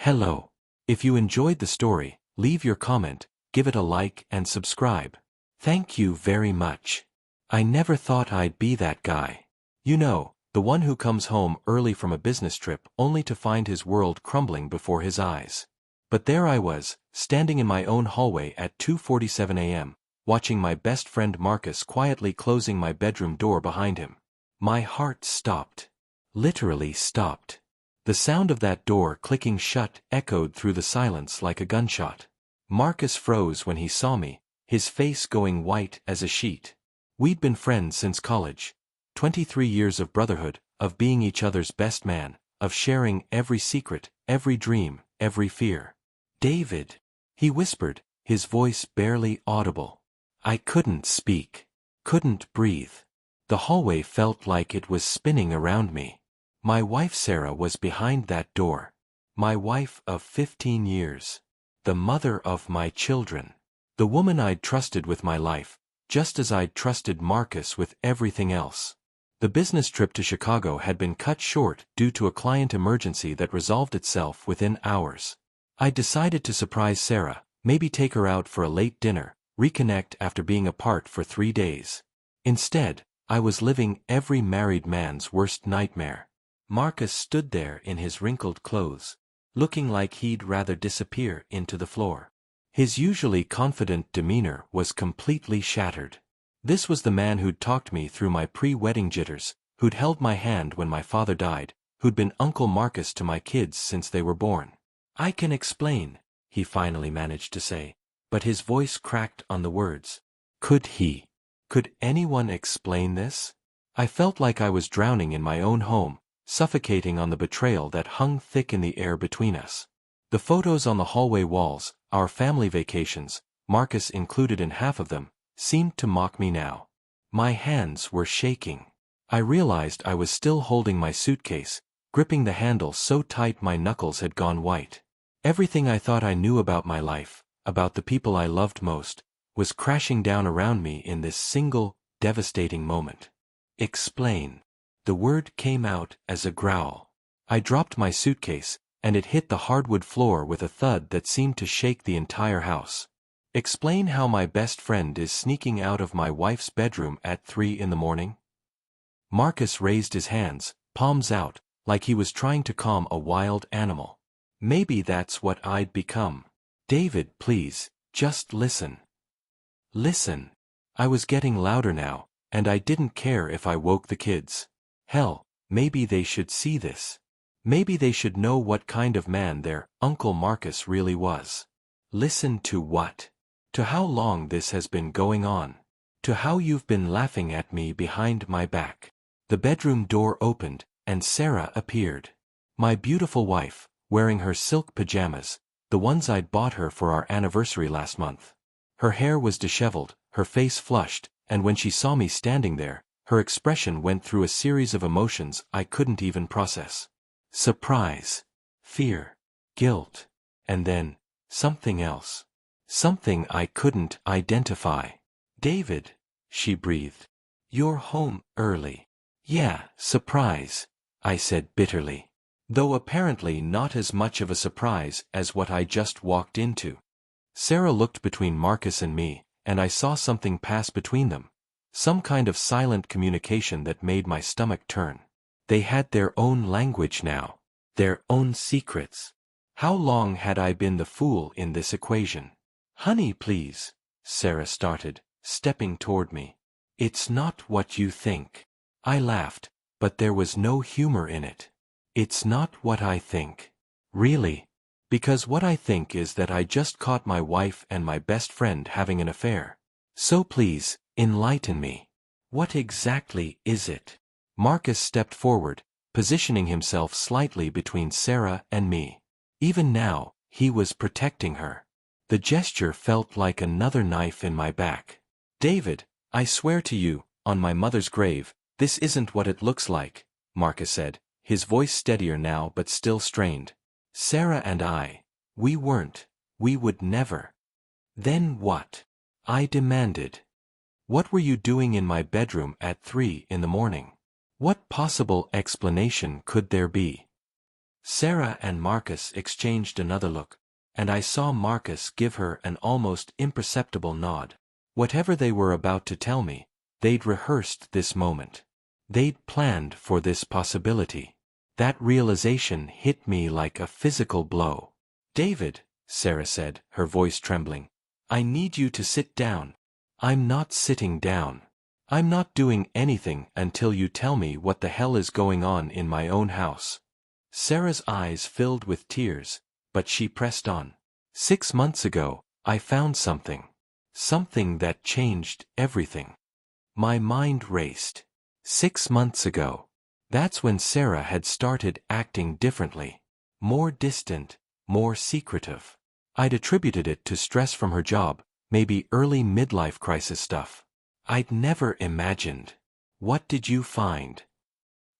Hello. If you enjoyed the story, leave your comment, give it a like and subscribe. Thank you very much. I never thought I'd be that guy. You know, the one who comes home early from a business trip only to find his world crumbling before his eyes. But there I was, standing in my own hallway at 2:47 a.m., watching my best friend Marcus quietly closing my bedroom door behind him. My heart stopped. Literally stopped. The sound of that door clicking shut echoed through the silence like a gunshot. Marcus froze when he saw me, his face going white as a sheet. We'd been friends since college. 23 years of brotherhood, of being each other's best man, of sharing every secret, every dream, every fear. "David," he whispered, his voice barely audible. I couldn't speak. Couldn't breathe. The hallway felt like it was spinning around me. My wife Sarah was behind that door. My wife of 15 years. The mother of my children. The woman I'd trusted with my life, just as I'd trusted Marcus with everything else. The business trip to Chicago had been cut short due to a client emergency that resolved itself within hours. I decided to surprise Sarah, maybe take her out for a late dinner, reconnect after being apart for 3 days. Instead, I was living every married man's worst nightmare. Marcus stood there in his wrinkled clothes, looking like he'd rather disappear into the floor. His usually confident demeanor was completely shattered. This was the man who'd talked me through my pre-wedding jitters, who'd held my hand when my father died, who'd been Uncle Marcus to my kids since they were born. "I can explain," he finally managed to say, but his voice cracked on the words. Could he? Could anyone explain this? I felt like I was drowning in my own home, suffocating on the betrayal that hung thick in the air between us. The photos on the hallway walls, our family vacations, Marcus included in half of them, seemed to mock me now. My hands were shaking. I realized I was still holding my suitcase, gripping the handle so tight my knuckles had gone white. Everything I thought I knew about my life, about the people I loved most, was crashing down around me in this single, devastating moment. Explain. The word came out as a growl. I dropped my suitcase, and it hit the hardwood floor with a thud that seemed to shake the entire house. Explain how my best friend is sneaking out of my wife's bedroom at 3 in the morning? Marcus raised his hands, palms out, like he was trying to calm a wild animal. Maybe that's what I'd become. David, please, just listen. Listen. I was getting louder now, and I didn't care if I woke the kids. Hell, maybe they should see this. Maybe they should know what kind of man their Uncle Marcus really was. Listen to what? To how long this has been going on. To how you've been laughing at me behind my back. The bedroom door opened, and Sarah appeared. My beautiful wife, wearing her silk pajamas, the ones I'd bought her for our anniversary last month. Her hair was disheveled, her face flushed, and when she saw me standing there, her expression went through a series of emotions I couldn't even process. Surprise, fear, guilt, and then, something else. Something I couldn't identify. David, she breathed. You're home early. Yeah, surprise, I said bitterly. Though apparently not as much of a surprise as what I just walked into. Sarah looked between Marcus and me, and I saw something pass between them. Some kind of silent communication that made my stomach turn. They had their own language now. Their own secrets. How long had I been the fool in this equation? Honey, please, Sarah started, stepping toward me. It's not what you think. I laughed, but there was no humor in it. It's not what I think. Really? Because what I think is that I just caught my wife and my best friend having an affair. So please, enlighten me. What exactly is it? Marcus stepped forward, positioning himself slightly between Sarah and me. Even now, he was protecting her. The gesture felt like another knife in my back. David, I swear to you, on my mother's grave, this isn't what it looks like, Marcus said, his voice steadier now but still strained. Sarah and I, we weren't, we would never. Then what? I demanded. What were you doing in my bedroom at 3 in the morning? What possible explanation could there be? Sarah and Marcus exchanged another look, and I saw Marcus give her an almost imperceptible nod. Whatever they were about to tell me, they'd rehearsed this moment. They'd planned for this possibility. That realization hit me like a physical blow. "David," Sarah said, her voice trembling, "I need you to sit down." "I'm not sitting down. I'm not doing anything until you tell me what the hell is going on in my own house." Sarah's eyes filled with tears, but she pressed on. "6 months ago, I found something. Something that changed everything." My mind raced. 6 months ago. That's when Sarah had started acting differently. More distant, more secretive. I'd attributed it to stress from her job, maybe early midlife crisis stuff. I'd never imagined. "What did you find?"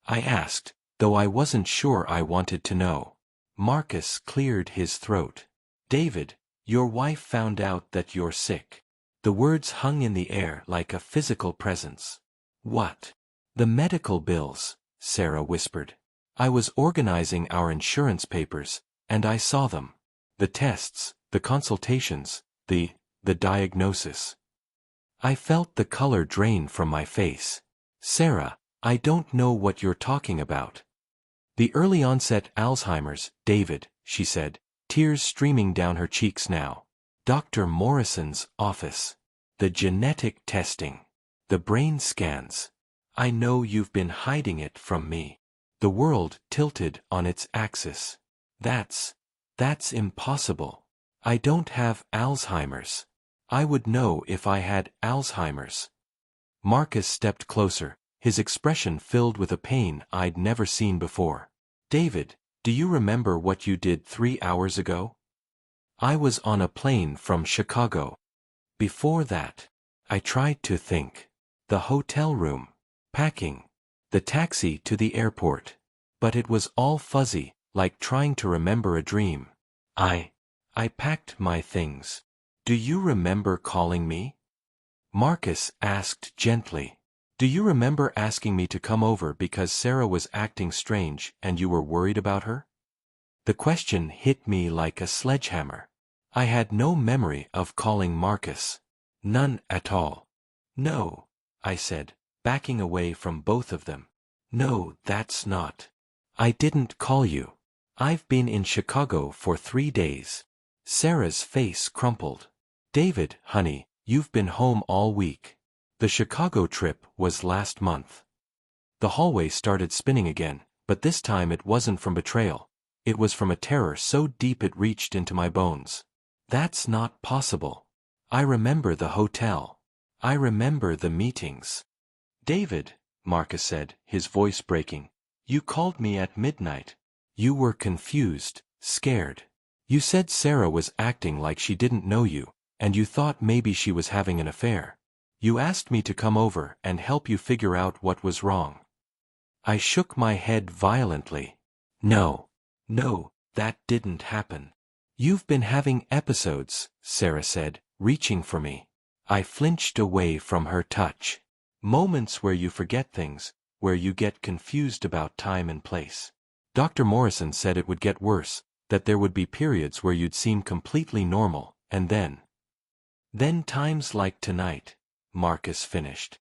I asked, though I wasn't sure I wanted to know. Marcus cleared his throat. "David, your wife found out that you're sick." The words hung in the air like a physical presence. "What?" "The medical bills," Sarah whispered. "I was organizing our insurance papers, and I saw them. The tests, the consultations, the diagnosis." I felt the color drain from my face. "Sarah, I don't know what you're talking about." "The early-onset Alzheimer's, David," she said, tears streaming down her cheeks now. "Dr. Morrison's office. The genetic testing. The brain scans. I know you've been hiding it from me." The world tilted on its axis. That's impossible. I don't have Alzheimer's. I would know if I had Alzheimer's." Marcus stepped closer, his expression filled with a pain I'd never seen before. "David, do you remember what you did 3 hours ago?" "I was on a plane from Chicago." "Before that?" I tried to think. "The hotel room. Packing. The taxi to the airport." But it was all fuzzy, like trying to remember a dream. I packed my things." "Do you remember calling me?" Marcus asked gently. "Do you remember asking me to come over because Sarah was acting strange and you were worried about her?" The question hit me like a sledgehammer. I had no memory of calling Marcus. None at all. "No," I said, backing away from both of them. "No, that's not. I didn't call you. I've been in Chicago for 3 days." Sarah's face crumpled. "David, honey, you've been home all week. The Chicago trip was last month." The hallway started spinning again, but this time it wasn't from betrayal. It was from a terror so deep it reached into my bones. "That's not possible. I remember the hotel. I remember the meetings." "David," Marcus said, his voice breaking, "you called me at midnight. You were confused, scared. You said Sarah was acting like she didn't know you, and you thought maybe she was having an affair. You asked me to come over and help you figure out what was wrong." I shook my head violently. No, that didn't happen." "You've been having episodes," Sarah said, reaching for me. I flinched away from her touch. "Moments where you forget things, where you get confused about time and place. Dr. Morrison said it would get worse, that there would be periods where you'd seem completely normal, and then times like tonight," Marcus finished.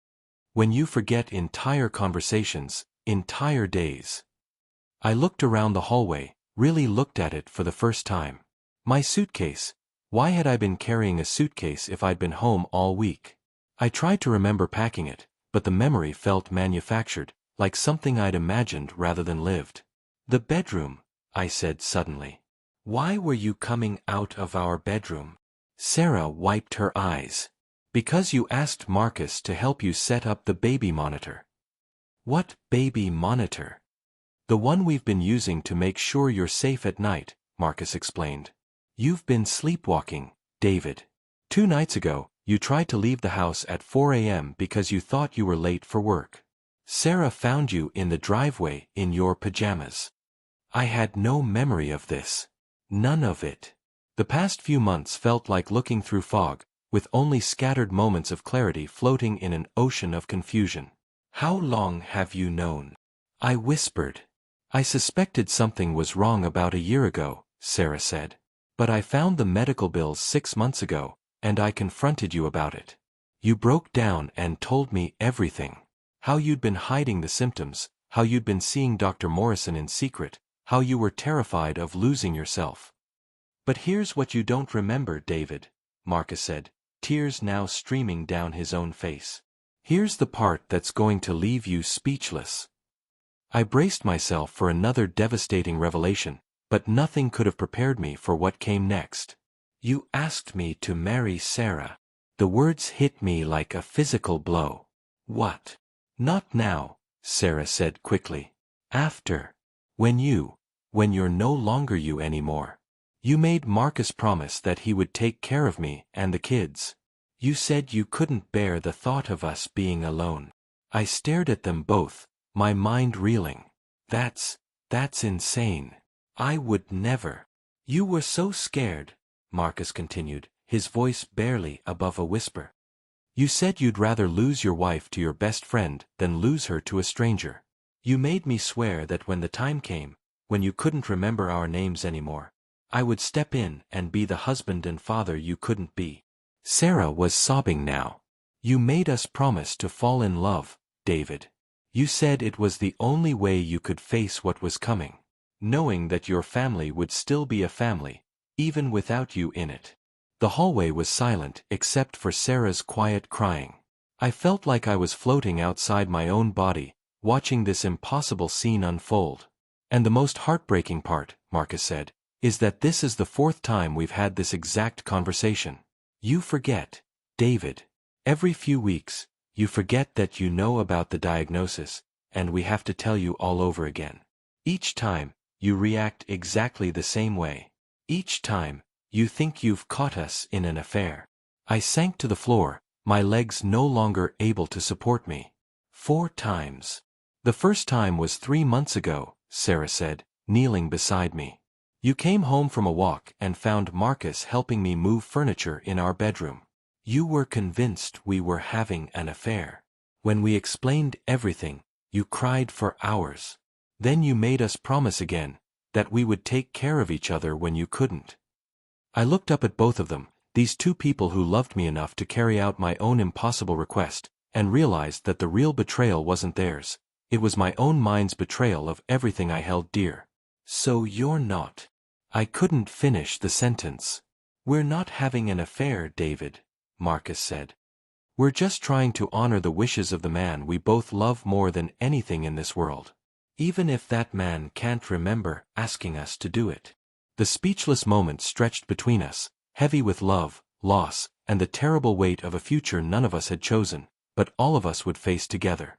"When you forget entire conversations, entire days." I looked around the hallway, really looked at it for the first time. My suitcase. Why had I been carrying a suitcase if I'd been home all week? I tried to remember packing it, but the memory felt manufactured, like something I'd imagined rather than lived. "The bedroom," I said suddenly. "Why were you coming out of our bedroom?" Sarah wiped her eyes. "Because you asked Marcus to help you set up the baby monitor." "What baby monitor?" "The one we've been using to make sure you're safe at night," Marcus explained. "You've been sleepwalking, David. 2 nights ago, you tried to leave the house at 4 a.m. because you thought you were late for work. Sarah found you in the driveway in your pajamas." I had no memory of this. None of it. The past few months felt like looking through fog, with only scattered moments of clarity floating in an ocean of confusion. "How long have you known?" I whispered. I suspected something was wrong about a year ago, Sarah said. But I found the medical bills 6 months ago, and I confronted you about it. You broke down and told me everything. How you'd been hiding the symptoms, how you'd been seeing Dr. Morrison in secret, how you were terrified of losing yourself. But here's what you don't remember, David, Marcus said, tears now streaming down his own face. Here's the part that's going to leave you speechless. I braced myself for another devastating revelation, but nothing could have prepared me for what came next. You asked me to marry Sarah. The words hit me like a physical blow. What? Not now, Sarah said quickly. After. When you're no longer you anymore. You made Marcus promise that he would take care of me and the kids. You said you couldn't bear the thought of us being alone. I stared at them both, my mind reeling. That's insane. I would never. You were so scared, Marcus continued, his voice barely above a whisper. You said you'd rather lose your wife to your best friend than lose her to a stranger. You made me swear that when the time came, when you couldn't remember our names anymore, I would step in and be the husband and father you couldn't be. Sarah was sobbing now. You made us promise to fall in love, David. You said it was the only way you could face what was coming, knowing that your family would still be a family, even without you in it. The hallway was silent except for Sarah's quiet crying. I felt like I was floating outside my own body, watching this impossible scene unfold. And the most heartbreaking part, Marcus said, is that this is the 4th time we've had this exact conversation. You forget, David. Every few weeks, you forget that you know about the diagnosis, and we have to tell you all over again. Each time, you react exactly the same way. Each time, you think you've caught us in an affair. I sank to the floor, my legs no longer able to support me. 4 times. The first time was 3 months ago, Sarah said, kneeling beside me. You came home from a walk and found Marcus helping me move furniture in our bedroom. You were convinced we were having an affair. When we explained everything, you cried for hours. Then you made us promise again, that we would take care of each other when you couldn't. I looked up at both of them, these 2 people who loved me enough to carry out my own impossible request, and realized that the real betrayal wasn't theirs. It was my own mind's betrayal of everything I held dear. So you're not. I couldn't finish the sentence. We're not having an affair, David, Marcus said. We're just trying to honor the wishes of the man we both love more than anything in this world. Even if that man can't remember asking us to do it. The speechless moment stretched between us, heavy with love, loss, and the terrible weight of a future none of us had chosen, but all of us would face together.